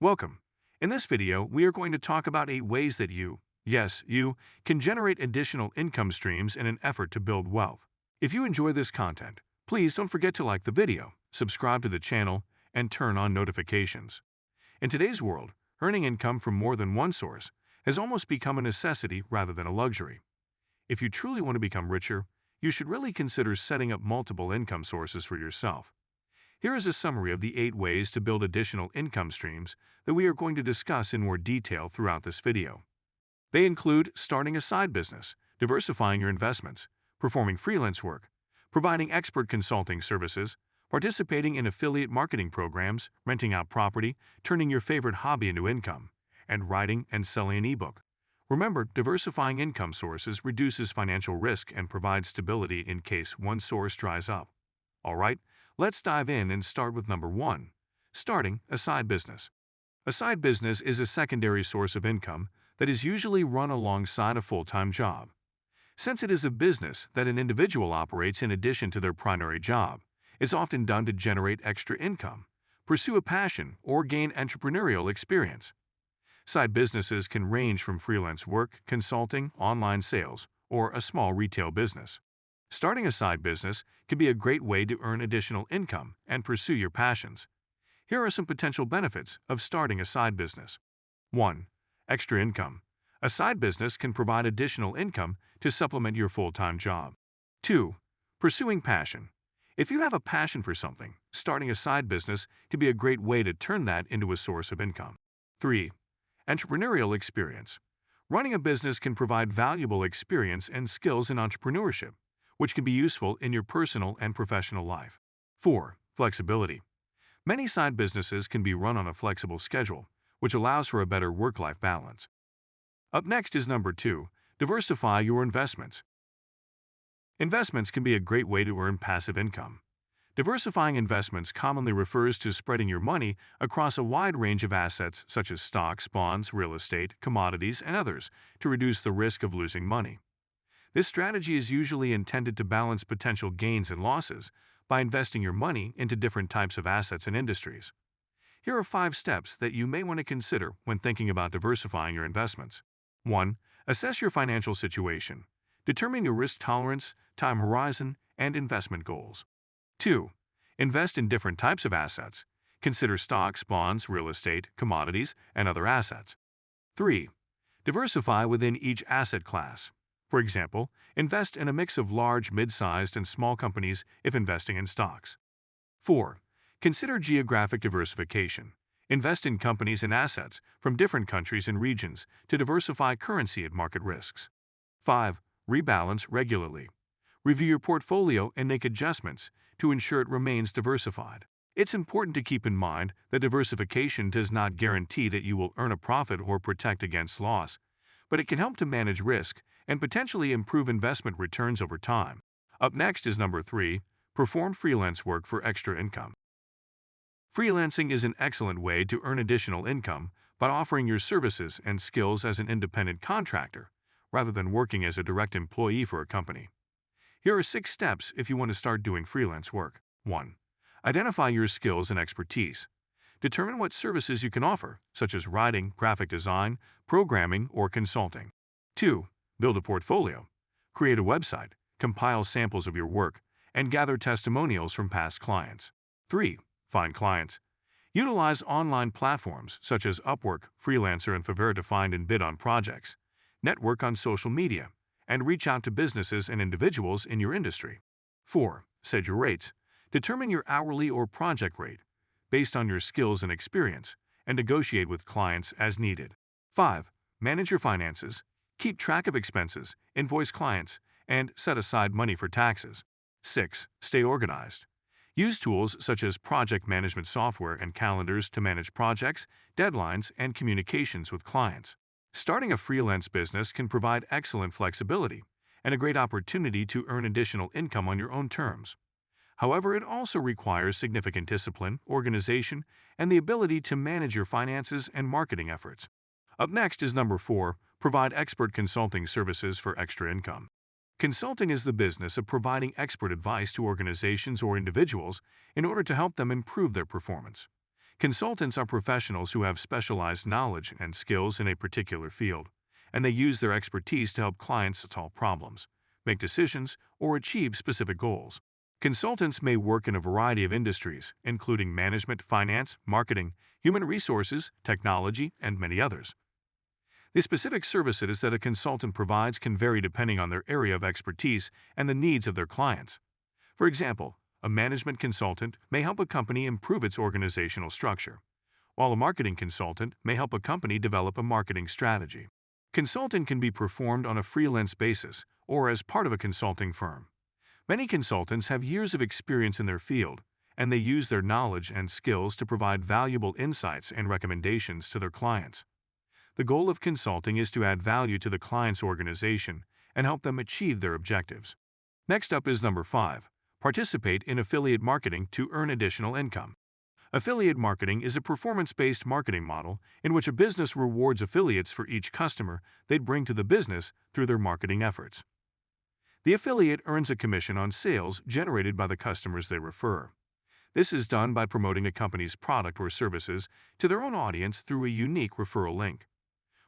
Welcome. In this video, we are going to talk about 8 ways that you can generate additional income streams in an effort to build wealth. If you enjoy this content, please don't forget to like the video, subscribe to the channel, and turn on notifications. In today's world, earning income from more than one source has almost become a necessity rather than a luxury. If you truly want to become richer, you should really consider setting up multiple income sources for yourself. Here is a summary of the 8 ways to build additional income streams that we are going to discuss in more detail throughout this video. They include starting a side business, diversifying your investments, performing freelance work, providing expert consulting services, participating in affiliate marketing programs, renting out property, turning your favorite hobby into income, and writing and selling an ebook. Remember, diversifying income sources reduces financial risk and provides stability in case one source dries up. All right, let's dive in and start with number 1, starting a side business. A side business is a secondary source of income that is usually run alongside a full-time job. Since it is a business that an individual operates in addition to their primary job, it's often done to generate extra income, pursue a passion, or gain entrepreneurial experience. Side businesses can range from freelance work, consulting, online sales, or a small retail business. Starting a side business can be a great way to earn additional income and pursue your passions. Here are some potential benefits of starting a side business. 1. Extra income. A side business can provide additional income to supplement your full-time job. 2. Pursuing passion. If you have a passion for something, starting a side business can be a great way to turn that into a source of income. 3. Entrepreneurial experience. Running a business can provide valuable experience and skills in entrepreneurship, which can be useful in your personal and professional life. 4. Flexibility. Many side businesses can be run on a flexible schedule, which allows for a better work-life balance. Up next is number 2, diversify your investments. Investments can be a great way to earn passive income. Diversifying investments commonly refers to spreading your money across a wide range of assets such as stocks, bonds, real estate, commodities, and others to reduce the risk of losing money. This strategy is usually intended to balance potential gains and losses by investing your money into different types of assets and industries. Here are 5 steps that you may want to consider when thinking about diversifying your investments. 1. Assess your financial situation. Determine your risk tolerance, time horizon, and investment goals. 2. Invest in different types of assets. Consider stocks, bonds, real estate, commodities, and other assets. 3. Diversify within each asset class. For example, invest in a mix of large, mid-sized, and small companies if investing in stocks. 4. Consider geographic diversification. Invest in companies and assets from different countries and regions to diversify currency and market risks. 5. Rebalance regularly. Review your portfolio and make adjustments to ensure it remains diversified. It's important to keep in mind that diversification does not guarantee that you will earn a profit or protect against loss, but it can help to manage risk and potentially improve investment returns over time. Up next is number 3, perform freelance work for extra income. Freelancing is an excellent way to earn additional income by offering your services and skills as an independent contractor rather than working as a direct employee for a company. Here are 6 steps if you want to start doing freelance work. 1. Identify your skills and expertise. Determine what services you can offer, such as writing, graphic design, programming, or consulting. 2. Build a portfolio. Create a website, compile samples of your work, and gather testimonials from past clients. 3. Find clients. Utilize online platforms such as Upwork, Freelancer, and Fiverr to find and bid on projects. Network on social media, and reach out to businesses and individuals in your industry. 4. Set your rates. Determine your hourly or project rate based on your skills and experience, and negotiate with clients as needed. 5. Manage your finances. Keep track of expenses, invoice clients, and set aside money for taxes. 6. Stay organized. Use tools such as project management software and calendars to manage projects, deadlines, and communications with clients. Starting a freelance business can provide excellent flexibility and a great opportunity to earn additional income on your own terms. However, it also requires significant discipline, organization, and the ability to manage your finances and marketing efforts. Up next is number 4, provide expert consulting services for extra income. Consulting is the business of providing expert advice to organizations or individuals in order to help them improve their performance. Consultants are professionals who have specialized knowledge and skills in a particular field, and they use their expertise to help clients solve problems, make decisions, or achieve specific goals. Consultants may work in a variety of industries, including management, finance, marketing, human resources, technology, and many others. The specific services that a consultant provides can vary depending on their area of expertise and the needs of their clients. For example, a management consultant may help a company improve its organizational structure, while a marketing consultant may help a company develop a marketing strategy. Consulting can be performed on a freelance basis or as part of a consulting firm. Many consultants have years of experience in their field, and they use their knowledge and skills to provide valuable insights and recommendations to their clients. The goal of consulting is to add value to the client's organization and help them achieve their objectives. Next up is number 5. Participate in affiliate marketing to earn additional income. Affiliate marketing is a performance-based marketing model in which a business rewards affiliates for each customer they bring to the business through their marketing efforts. The affiliate earns a commission on sales generated by the customers they refer. This is done by promoting a company's product or services to their own audience through a unique referral link.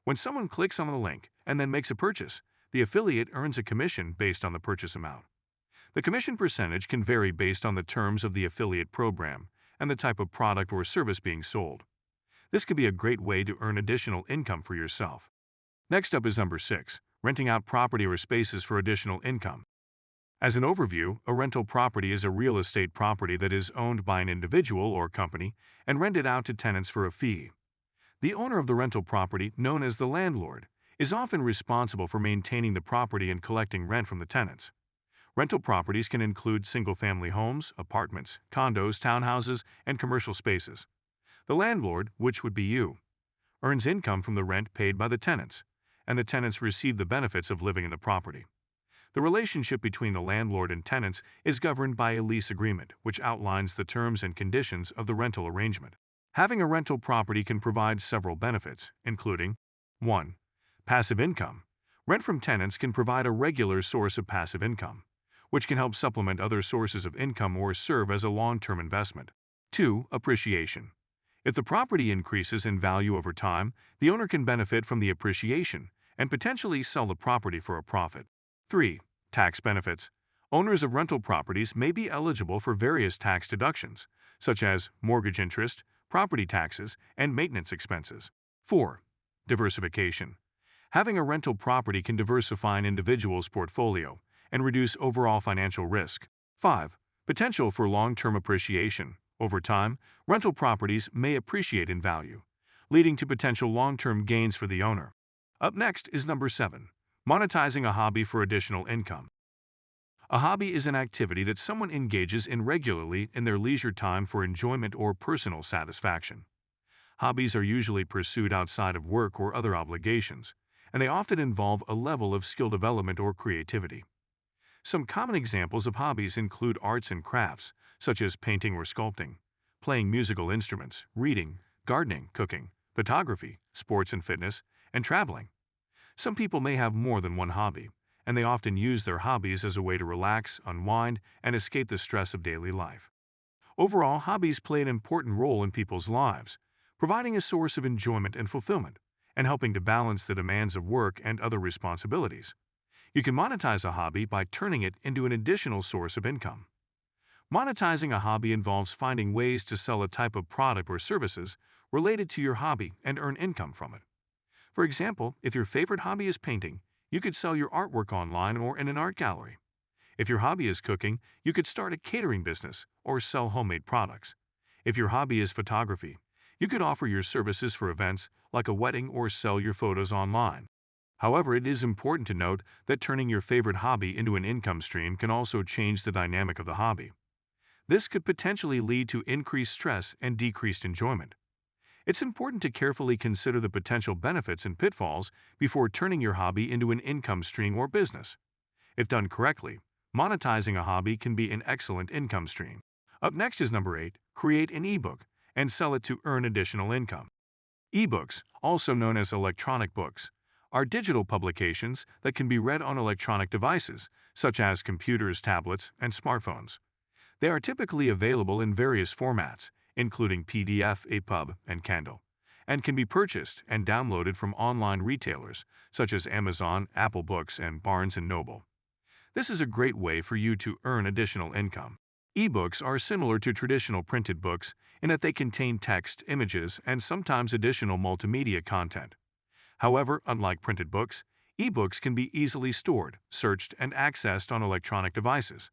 When someone clicks on the link and then makes a purchase, the affiliate earns a commission based on the purchase amount. The commission percentage can vary based on the terms of the affiliate program and the type of product or service being sold. This could be a great way to earn additional income for yourself. Next up is number 6. Renting out property or spaces for additional income. As an overview, a rental property is a real estate property that is owned by an individual or company and rented out to tenants for a fee. The owner of the rental property, known as the landlord, is often responsible for maintaining the property and collecting rent from the tenants. Rental properties can include single-family homes, apartments, condos, townhouses, and commercial spaces. The landlord, which would be you, earns income from the rent paid by the tenants, and the tenants receive the benefits of living in the property. The relationship between the landlord and tenants is governed by a lease agreement, which outlines the terms and conditions of the rental arrangement. Having a rental property can provide several benefits, including 1. Passive income. Rent from tenants can provide a regular source of passive income, which can help supplement other sources of income or serve as a long-term investment. 2. Appreciation. If the property increases in value over time, the owner can benefit from the appreciation and potentially sell the property for a profit. 3. Tax benefits. Owners of rental properties may be eligible for various tax deductions, such as mortgage interest, property taxes, and maintenance expenses. 4. Diversification. Having a rental property can diversify an individual's portfolio and reduce overall financial risk. 5. Potential for long-term appreciation. Over time, rental properties may appreciate in value, leading to potential long-term gains for the owner. Up next is number 7. Monetizing a hobby for additional income. A hobby is an activity that someone engages in regularly in their leisure time for enjoyment or personal satisfaction. Hobbies are usually pursued outside of work or other obligations, and they often involve a level of skill development or creativity. Some common examples of hobbies include arts and crafts, such as painting or sculpting, playing musical instruments, reading, gardening, cooking, photography, sports and fitness, and traveling. Some people may have more than one hobby, and they often use their hobbies as a way to relax, unwind, and escape the stress of daily life. Overall, hobbies play an important role in people's lives, providing a source of enjoyment and fulfillment, and helping to balance the demands of work and other responsibilities. You can monetize a hobby by turning it into an additional source of income. Monetizing a hobby involves finding ways to sell a type of product or services related to your hobby and earn income from it. For example, if your favorite hobby is painting, you could sell your artwork online or in an art gallery. If your hobby is cooking, you could start a catering business or sell homemade products. If your hobby is photography, you could offer your services for events like a wedding or sell your photos online. However, it is important to note that turning your favorite hobby into an income stream can also change the dynamic of the hobby. This could potentially lead to increased stress and decreased enjoyment. It's important to carefully consider the potential benefits and pitfalls before turning your hobby into an income stream or business. If done correctly, monetizing a hobby can be an excellent income stream. Up next is number 8. Create an ebook and sell it to earn additional income. Ebooks, also known as electronic books, are digital publications that can be read on electronic devices, such as computers, tablets, and smartphones. They are typically available in various formats, including PDF, EPUB, and Kindle, and can be purchased and downloaded from online retailers such as Amazon, Apple Books, and Barnes & Noble. This is a great way for you to earn additional income. Ebooks are similar to traditional printed books in that they contain text, images, and sometimes additional multimedia content. However, unlike printed books, ebooks can be easily stored, searched, and accessed on electronic devices,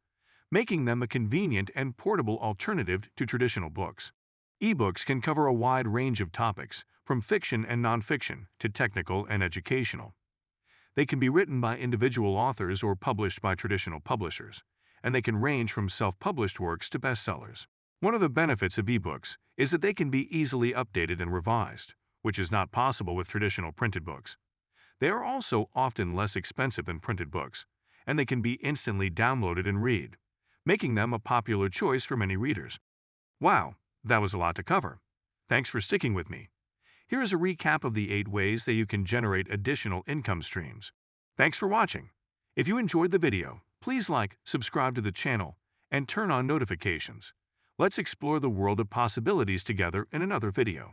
making them a convenient and portable alternative to traditional books. Ebooks can cover a wide range of topics, from fiction and nonfiction to technical and educational. They can be written by individual authors or published by traditional publishers, and they can range from self-published works to bestsellers. One of the benefits of ebooks is that they can be easily updated and revised, which is not possible with traditional printed books. They are also often less expensive than printed books, and they can be instantly downloaded and read, making them a popular choice for many readers. Wow, that was a lot to cover. Thanks for sticking with me. Here is a recap of the 8 ways that you can generate additional income streams. Thanks for watching. If you enjoyed the video, please like, subscribe to the channel, and turn on notifications. Let's explore the world of possibilities together in another video.